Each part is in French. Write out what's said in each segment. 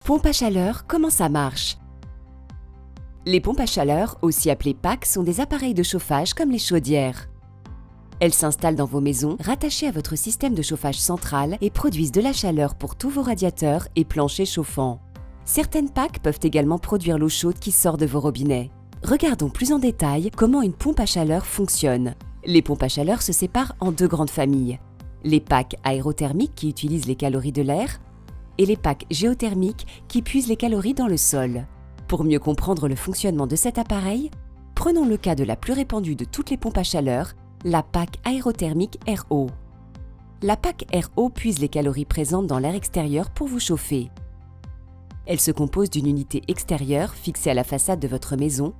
Pompe à chaleur, comment ça marche? Les pompes à chaleur, aussi appelées PAC, sont des appareils de chauffage comme les chaudières. Elles s'installent dans vos maisons, rattachées à votre système de chauffage central et produisent de la chaleur pour tous vos radiateurs et planchers chauffants. Certaines PAC peuvent également produire l'eau chaude qui sort de vos robinets. Regardons plus en détail comment une pompe à chaleur fonctionne. Les pompes à chaleur se séparent en deux grandes familles. Les PAC aérothermiques qui utilisent les calories de l'air et les PAC géothermiques qui puisent les calories dans le sol. Pour mieux comprendre le fonctionnement de cet appareil, prenons le cas de la plus répandue de toutes les pompes à chaleur, la PAC aérothermique RO. La PAC RO puise les calories présentes dans l'air extérieur pour vous chauffer. Elle se compose d'une unité extérieure fixée à la façade de votre maison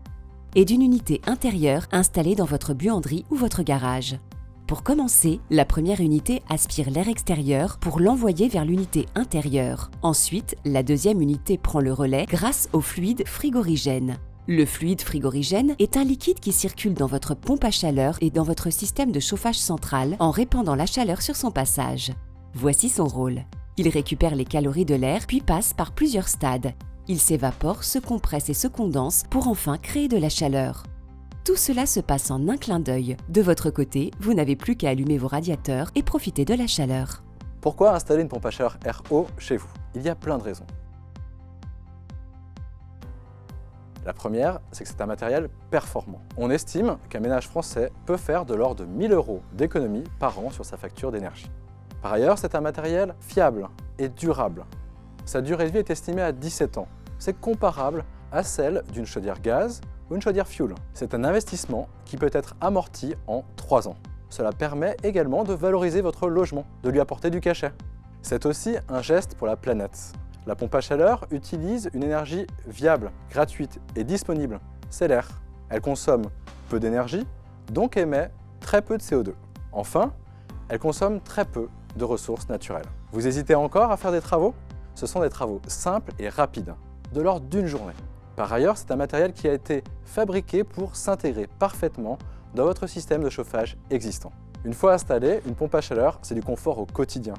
et d'une unité intérieure installée dans votre buanderie ou votre garage. Pour commencer, la première unité aspire l'air extérieur pour l'envoyer vers l'unité intérieure. Ensuite, la deuxième unité prend le relais grâce au fluide frigorigène. Le fluide frigorigène est un liquide qui circule dans votre pompe à chaleur et dans votre système de chauffage central en répandant la chaleur sur son passage. Voici son rôle. Il récupère les calories de l'air puis passe par plusieurs stades. Il s'évapore, se compresse et se condense pour enfin créer de la chaleur. Tout cela se passe en un clin d'œil. De votre côté, vous n'avez plus qu'à allumer vos radiateurs et profiter de la chaleur. Pourquoi installer une pompe à chaleur RO chez vous? Il y a plein de raisons. La première, c'est que c'est un matériel performant. On estime qu'un ménage français peut faire de l'ordre de 1 000 € d'économie par an sur sa facture d'énergie. Par ailleurs, c'est un matériel fiable et durable. Sa durée de vie est estimée à 17 ans. C'est comparable à celle d'une chaudière gaz ou une chaudière fioul. C'est un investissement qui peut être amorti en 3 ans. Cela permet également de valoriser votre logement, de lui apporter du cachet. C'est aussi un geste pour la planète. La pompe à chaleur utilise une énergie viable, gratuite et disponible. C'est l'air. Elle consomme peu d'énergie, donc émet très peu de CO2. Enfin, elle consomme très peu de ressources naturelles. Vous hésitez encore à faire des travaux? Ce sont des travaux simples et rapides, de l'ordre d'une journée. Par ailleurs, c'est un matériel qui a été fabriqué pour s'intégrer parfaitement dans votre système de chauffage existant. Une fois installée, une pompe à chaleur, c'est du confort au quotidien.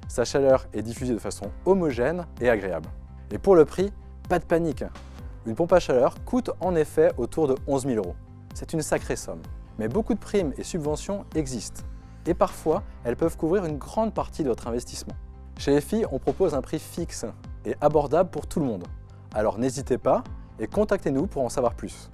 Sa chaleur est diffusée de façon homogène et agréable. Et pour le prix, pas de panique. Une pompe à chaleur coûte en effet autour de 11 000 €. C'est une sacrée somme. Mais beaucoup de primes et subventions existent. Et parfois, elles peuvent couvrir une grande partie de votre investissement. Chez EFI, on propose un prix fixe et abordable pour tout le monde. Alors n'hésitez pas et contactez-nous pour en savoir plus.